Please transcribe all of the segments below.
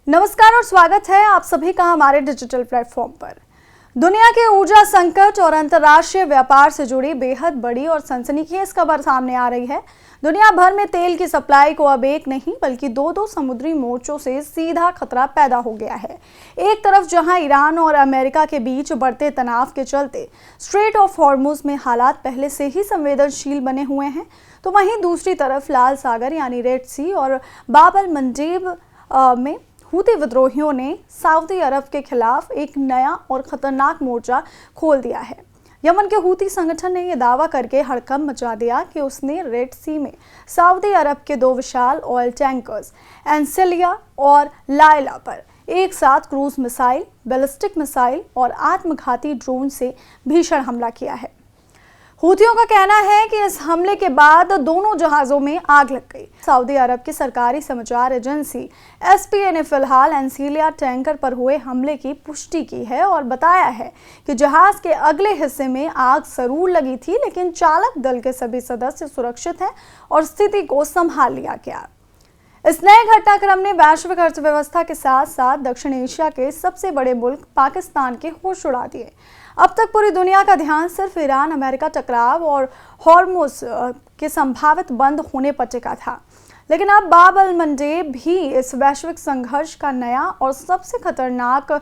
नमस्कार और स्वागत है आप सभी का हमारे डिजिटल प्लेटफॉर्म पर। दुनिया के ऊर्जा संकट और अंतर्राष्ट्रीय व्यापार से जुड़ी बेहद बड़ी और सनसनीखेज खबर सामने आ रही है। दुनिया भर में तेल की सप्लाई को अब एक नहीं बल्कि दो समुद्री मोर्चों से सीधा खतरा पैदा हो गया है। एक तरफ जहां ईरान और अमेरिका के बीच बढ़ते तनाव के चलते स्ट्रेट ऑफ हॉर्मुज में हालात पहले से ही संवेदनशील बने हुए हैं, तो वहीं दूसरी तरफ लाल सागर यानी रेड सी और बाब अल मंडेब में हूती विद्रोहियों ने सऊदी अरब के खिलाफ एक नया और खतरनाक मोर्चा खोल दिया है। यमन के हूती संगठन ने यह दावा करके हड़कंप मचा दिया कि उसने रेड सी में सऊदी अरब के दो विशाल ऑयल टैंकर्स एंसेलिया और लायला पर एक साथ क्रूज मिसाइल, बैलिस्टिक मिसाइल और आत्मघाती ड्रोन से भीषण हमला किया है। हूतियों का कहना है कि इस हमले के बाद दोनों जहाजों में आग लग गई। सऊदी अरब की सरकारी समाचार एजेंसी एसपीए ने फिलहाल एंसेलिया टैंकर पर हुए हमले की पुष्टि की है और बताया है कि जहाज के अगले हिस्से में आग जरूर लगी थी, लेकिन चालक दल के सभी सदस्य सुरक्षित हैं और स्थिति को संभाल लिया गया। इस नए घटनाक्रम ने वैश्विक अर्थव्यवस्था के साथ साथ दक्षिण एशिया के सबसे बड़े मुल्क पाकिस्तान के होश उड़ा दिए। अब तक पूरी दुनिया का ध्यान सिर्फ ईरान अमेरिका टकराव और हॉर्मुज के संभावित बंद होने पर टिका था, लेकिन अब बाब अल मंडेब भी इस वैश्विक संघर्ष का नया और सबसे खतरनाक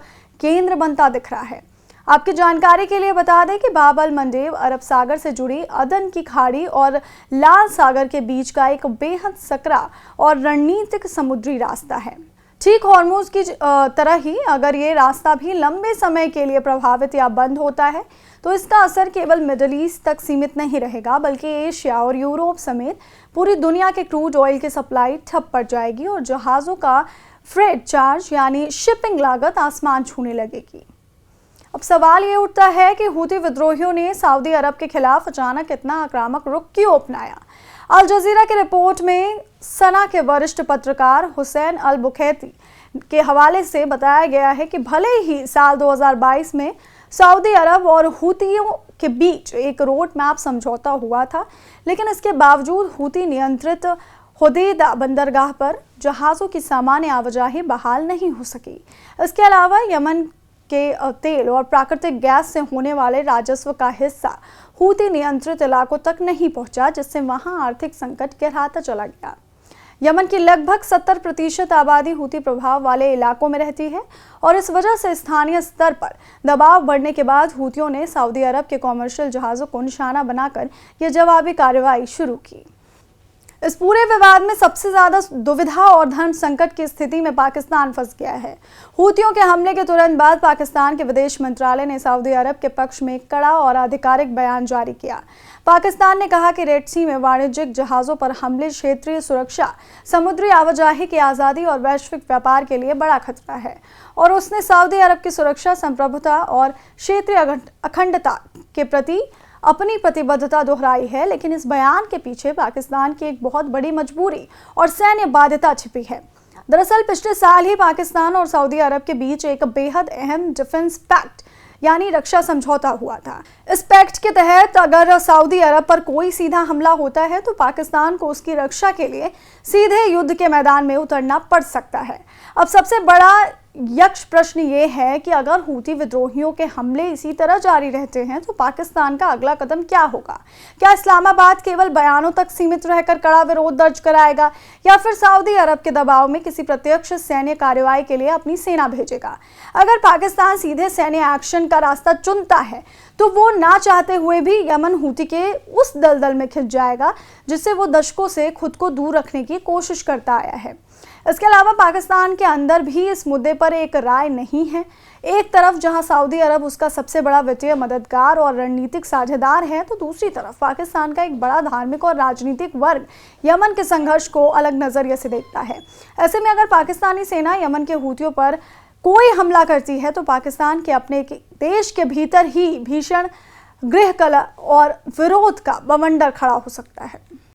केंद्र बनता दिख रहा है। आपकी जानकारी के लिए बता दें कि बाब अल मंडेब अरब सागर से जुड़ी अदन की खाड़ी और लाल सागर के बीच का एक बेहद सकरा और रणनीतिक समुद्री रास्ता है। ठीक हॉर्मुज की तरह ही अगर ये रास्ता भी लंबे समय के लिए प्रभावित या बंद होता है तो इसका असर केवल मिडिल ईस्ट तक सीमित नहीं रहेगा, बल्कि एशिया और यूरोप समेत पूरी दुनिया के क्रूड ऑयल की सप्लाई ठप पड़ जाएगी और जहाज़ों का फ्रेट चार्ज यानी शिपिंग लागत आसमान छूने लगेगी। अब सवाल ये उठता है कि हूती विद्रोहियों ने सऊदी अरब के खिलाफ अचानक इतना आक्रामक रुख क्यों अपनाया। अल जजीरा की रिपोर्ट में सना के वरिष्ठ पत्रकार हुसैन अल बुखैती के हवाले से बताया गया है कि भले ही साल 2022 में सऊदी अरब और हूतियों के बीच एक रोड मैप समझौता हुआ था, लेकिन इसके बावजूद हूती नियंत्रित होदेदा बंदरगाह पर जहाज़ों की सामान्य आवाजाही बहाल नहीं हो सकी। इसके अलावा यमन के तेल और प्राकृतिक गैस से होने वाले राजस्व का हिस्सा हूती नियंत्रित इलाकों तक नहीं पहुंचा, जिससे वहां आर्थिक संकट गहराता चला गया। यमन की लगभग 70% आबादी हूती प्रभाव वाले इलाकों में रहती है और इस वजह से स्थानीय स्तर पर दबाव बढ़ने के बाद हूतियों ने सऊदी अरब के कॉमर्शियल जहाज़ों को निशाना बनाकर यह जवाबी कार्रवाई शुरू की। इस पूरे विवाद में सबसे ज्यादा दुविधा और धर्म संकट की स्थिति में पाकिस्तान फंस गया है। हूतियों के हमले के तुरंत बाद पाकिस्तान के विदेश मंत्रालय ने सऊदी अरब के पक्ष में कड़ा और आधिकारिक बयान जारी किया। पाकिस्तान ने कहा कि रेड सी में वाणिज्यिक जहाज़ों पर हमले क्षेत्रीय सुरक्षा, समुद्री आवाजाही की आज़ादी और वैश्विक व्यापार के लिए बड़ा खतरा है और उसने सऊदी अरब की सुरक्षा, संप्रभुता और क्षेत्रीय अखंडता के प्रति अपनी प्रतिबद्धता दोहराई है। लेकिन इस बयान के पीछे पाकिस्तान की एक बहुत बड़ी मजबूरी और सैन्य बाध्यता छिपी है। दरअसल पिछले साल ही पाकिस्तान और सऊदी अरब के बीच एक बेहद अहम डिफेंस पैक्ट यानी रक्षा समझौता हुआ था। इस पैक्ट के तहत अगर सऊदी अरब पर कोई सीधा हमला होता है तो पाकिस्तान को उसकी रक्षा के लिए सीधे युद्ध के मैदान में उतरना पड़ सकता है। अब सबसे बड़ा यक्ष प्रश्न ये है कि अगर हूती विद्रोहियों के हमले इसी तरह जारी रहते हैं तो पाकिस्तान का अगला कदम क्या होगा। क्या इस्लामाबाद केवल बयानों तक सीमित रहकर कड़ा विरोध दर्ज कराएगा या फिर सऊदी अरब के दबाव में किसी प्रत्यक्ष सैन्य कार्रवाई के लिए अपनी सेना भेजेगा। अगर पाकिस्तान सीधे सैन्य एक्शन का रास्ता चुनता है तो वो ना चाहते हुए भी यमन हूती के उस दलदल में खिंच जाएगा जिससे वो दशकों से खुद को दूर रखने की कोशिश करता आया है। इसके अलावा पाकिस्तान के अंदर भी इस मुद्दे पर एक राय नहीं है। एक तरफ जहां सऊदी अरब उसका सबसे बड़ा वित्तीय मददगार और रणनीतिक साझेदार है, तो दूसरी तरफ पाकिस्तान का एक बड़ा धार्मिक और राजनीतिक वर्ग यमन के संघर्ष को अलग नजरिए से देखता है। ऐसे में अगर पाकिस्तानी सेना यमन के हूतियों पर कोई हमला करती है तो पाकिस्तान के अपने देश के भीतर ही भीषण गृह कलह और विरोध का बवंडर खड़ा हो सकता है।